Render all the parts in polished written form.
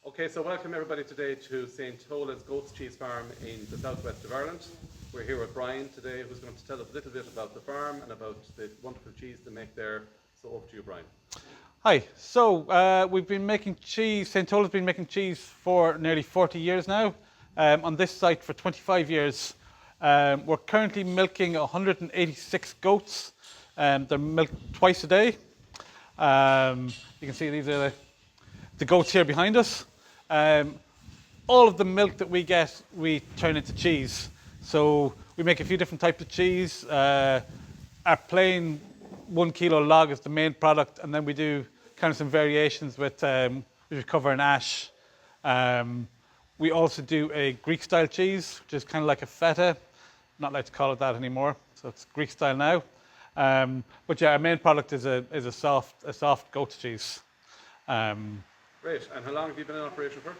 Okay, so welcome everybody today to St. Tola's Goat's Cheese Farm in the southwest of Ireland. We're here with Brian today, who's going to tell us a little bit about the farm and about the wonderful cheese they make there. So over to you, Brian. Hi. We've been making cheese. St. Tola's been making cheese for nearly 40 years now. On this site for 25 years. We're currently milking 186 goats. They're milked twice a day. You can see these are the goats here behind us. All of the milk that we get, we turn into cheese. So we make a few different types of cheese. Our plain 1 kilo log is the main product, and then we do kind of some variations with we cover in ash. We also do a Greek style cheese, which is kind of like a feta. Not allowed to call it that anymore, so it's Greek style now. But yeah, our main product is a soft goat cheese. Great. And how long have you been in operation for?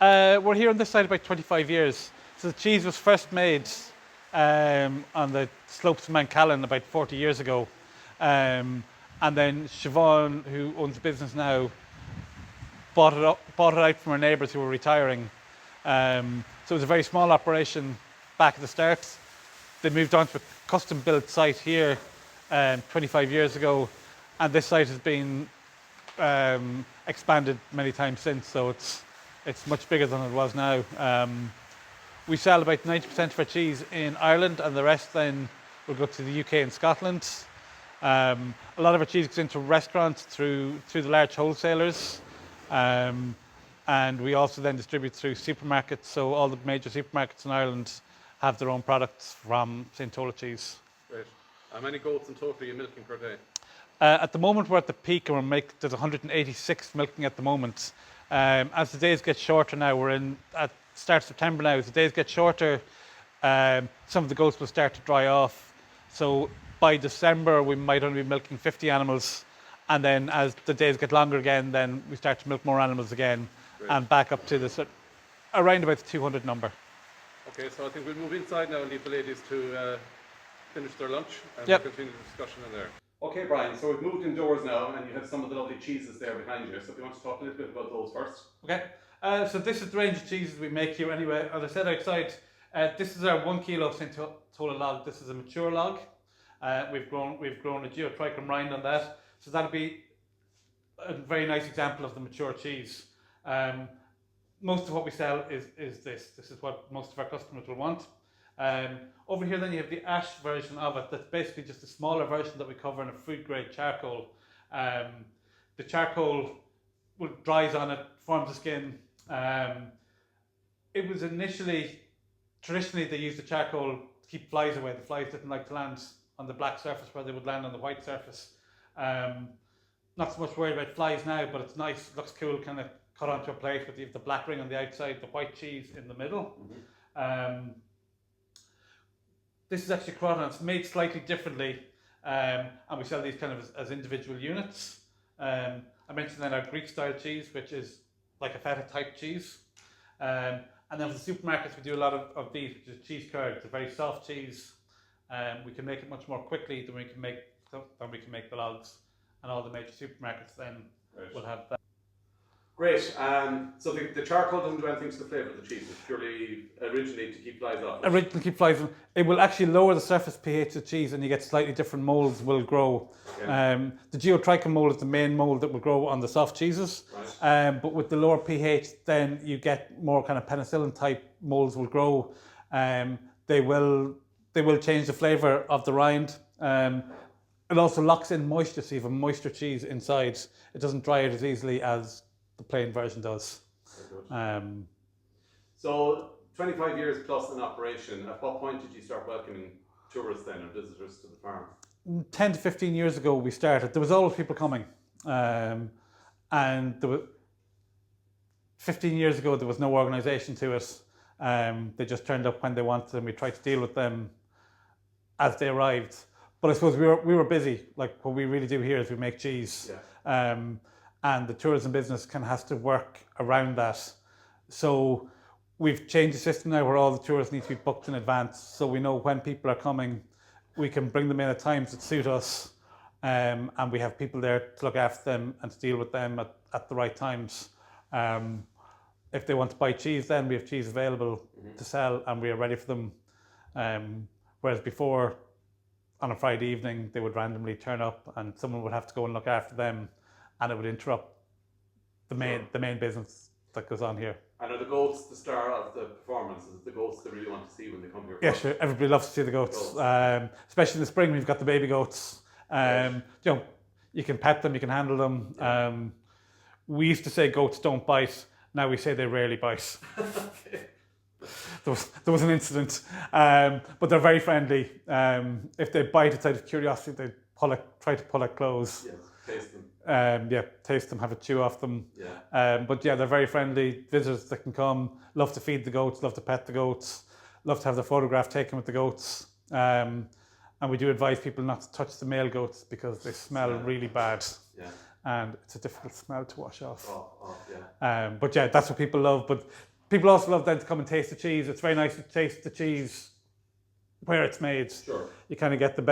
We're here on this side about 25 years. So the cheese was first made on the slopes of Mount Callan about 40 years ago. And then Siobhan, who owns the business now, bought it out from her neighbours who were retiring. So it was a very small operation back at the start. They moved on to a custom built site here 25 years ago, and this site has been expanded many times since, so it's much bigger than it was now. We sell about 90% of our cheese in Ireland, and the rest then will go to the UK and Scotland. A lot of our cheese goes into restaurants through the large wholesalers, and we also then distribute through supermarkets. So all the major supermarkets in Ireland have their own products from St. Tola cheese. Great. How many goats in total are you milking per day? At the moment we're at the peak, and there's 186 milking at the moment. As the days get shorter now, we're in at start of September now. As the days get shorter, some of the goats will start to dry off. So by December we might only be milking 50 animals, and then as the days get longer again, then we start to milk more animals again. Great. And back up to around about the 200 number. Okay, so I think we'll move inside now and leave the ladies to finish their lunch, and Yep. we'll continue the discussion in there. Okay, Brian, so we've moved indoors now, and you have some of the lovely cheeses there behind you. So if you want to talk a little bit about those first. Okay, so this is the range of cheeses we make here anyway. As I said outside, this is our 1 kilo St. Tola log. This is a mature log. We've grown a geotrichum rind on that. So that'll be a very nice example of the mature cheese. Most of what we sell is this. This is what most of our customers will want. Over here then you have the ash version of it. That's basically just a smaller version that we cover in a food grade charcoal. The charcoal dries on it, forms the skin. It was traditionally they used the charcoal to keep flies away. The flies didn't like to land on the black surface where they would land on the white surface. Not so much worried about flies now, but it's nice, looks cool, kind of cut onto a plate with the black ring on the outside, the white cheese in the middle. Mm-hmm. This is actually crawdon. It's made slightly differently, and we sell these kind of as individual units. I mentioned then our Greek style cheese, which is like a feta type cheese. And then for the supermarkets, we do a lot of these, which is cheese curd. It's a very soft cheese. We can make it much more quickly than we can make the logs, and all the major supermarkets then will have that. Great. So the charcoal doesn't do anything to the flavour of the cheese. It's purely originally to keep flies off. Originally keep flies off. It will actually lower the surface pH of cheese, and you get slightly different molds will grow. Okay. The geotrichum mold is the main mold that will grow on the soft cheeses. Right. But with the lower pH, then you get more kind of penicillin type molds will grow. They will change the flavour of the rind. It also locks in moisture, so you have a moisture cheese inside. It doesn't dry out as easily as the plain version does. Very good. So 25 years plus in operation, at what point did you start welcoming tourists then, or visitors to the farm? 10 to 15 years ago we started. There was always people coming. And 15 years ago there was no organisation to it. They just turned up when they wanted, and we tried to deal with them as they arrived. But I suppose we were busy. Like, what we really do here is we make cheese. Yeah. And the tourism business kind of has to work around that. So we've changed the system now where all the tourists need to be booked in advance. So we know when people are coming, we can bring them in at times that suit us. And we have people there to look after them and to deal with them at the right times. If they want to buy cheese, then we have cheese available to sell, and we are ready for them. Whereas before, on a Friday evening, they would randomly turn up, and someone would have to go and look after them, and it would interrupt the main business that goes on here. And are the goats the star of the performance? Is it the goats they really want to see when they come here? Yeah, sure. Everybody loves to see the goats. Especially in the spring, we've got the baby goats. You know, you can pet them, you can handle them. Yeah. We used to say goats don't bite. Now we say they rarely bite. Okay. There was an incident, but they're very friendly. If they bite, it's out of curiosity. They try to pull it close. Yes, taste them. Taste them, have a chew off them. Yeah. But yeah, they're very friendly. Visitors that can come, love to feed the goats, love to pet the goats, love to have their photograph taken with the goats. And we do advise people not to touch the male goats because they smell really bad. Yeah. And it's a difficult smell to wash off. Yeah. But yeah, that's what people love. But people also love then to come and taste the cheese. It's very nice to taste the cheese where it's made. Sure. You kind of get the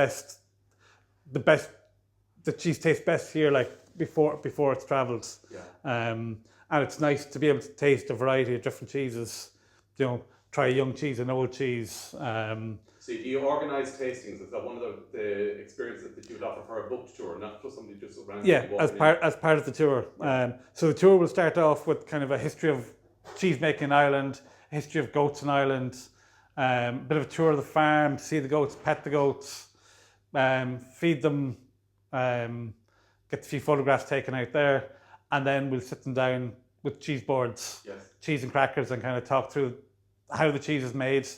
cheese tastes best here, like before it's travelled. Yeah. And it's nice to be able to taste a variety of different cheeses. You know, try a young cheese, an old cheese. So do you organise tastings? Is that one of the experiences that you would offer for a booked tour, not for somebody just randomly walking as part of the tour. So the tour will start off with kind of a history of cheese making in Ireland, a history of goats in Ireland, a bit of a tour of the farm, see the goats, pet the goats, feed them, get a few photographs taken out there, and then we'll sit them down with cheese boards, cheese and crackers, and kind of talk through how the cheese is made,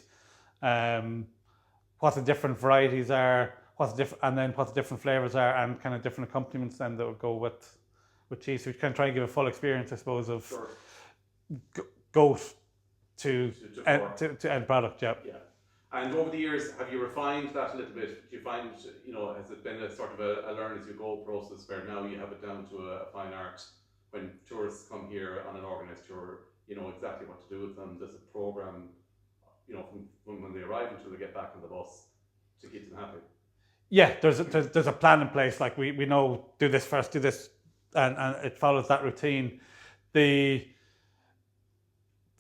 what the different varieties are, and then what the different flavors are, and kind of different accompaniments then that would go with cheese. So we kind of try and give a full experience, I suppose, of goat to end product. Yeah. And over the years, have you refined that a little bit? Do you find, has it been a sort of a learn as you go process where now you have it down to a fine art? When tourists come here on an organised tour, you know exactly what to do with them. There's a program, from when they arrive until they get back on the bus to keep them happy. Yeah, there's a plan in place. Like we know, do this first, do this, and it follows that routine. The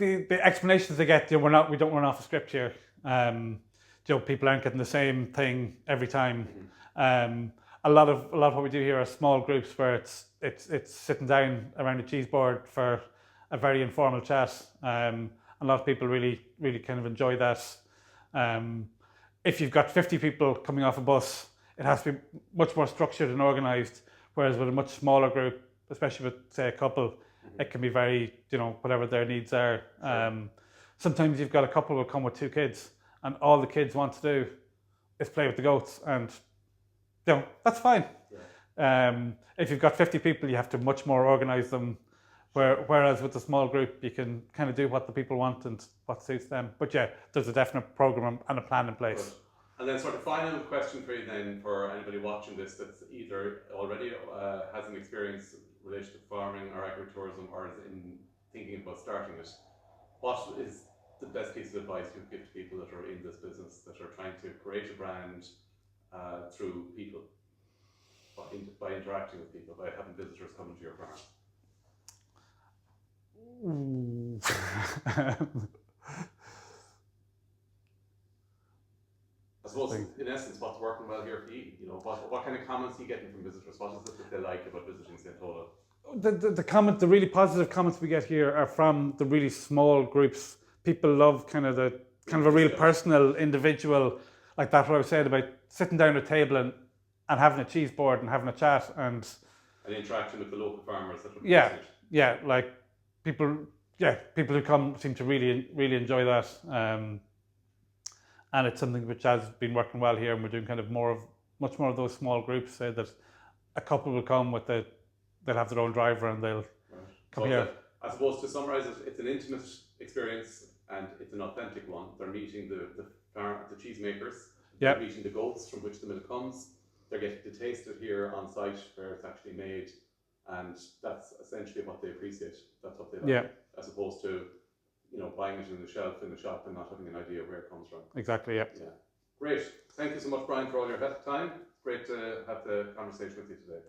explanations they get, we don't run off a script here. People aren't getting the same thing every time. A lot of what we do here are small groups where it's sitting down around a cheese board for a very informal chat. A lot of people really kind of enjoy that. If you've got 50 people coming off a bus, it has to be much more structured and organised. Whereas with a much smaller group, especially with say a couple, it can be very whatever their needs are. Sometimes you've got a couple who will come with 2 kids, and all the kids want to do is play with the goats, and that's fine. If you've got 50 people, you have to much more organise them. Whereas with a small group, you can kind of do what the people want and what suits them. But yeah, there's a definite program and a plan in place. Good. And then sort of final question for you then, for anybody watching this that's either already has an experience related to farming or agritourism or is in thinking about starting it. What is the best piece of advice you would give to people that are in this business, that are trying to create a brand through people, by interacting with people, by having visitors coming to your farm? I suppose, in essence, what's working well here for you? What kind of comments are you getting from visitors? What is it that they like about visiting St. Tola? The really positive comments we get here are from the really small groups. People love kind of a real personal, individual, like that. What I was saying about sitting down at a table and having a cheese board and having a chat and an interaction with the local farmers. Like people who come seem to really enjoy that. And it's something which has been working well here, and we're doing kind of much more of those small groups. Say that a couple will come they'll have their own driver and they'll come here. I suppose to summarise it, it's an intimate experience and it's an authentic one. They're meeting the cheesemakers. They're meeting the goats from which the milk comes. They're getting to taste it here on site where it's actually made, and that's essentially what they appreciate. That's what they like, as opposed to buying it in the shop and not having an idea where it comes from. Exactly. Yeah. Great. Thank you so much, Brian, for all your time. Great to have the conversation with you today.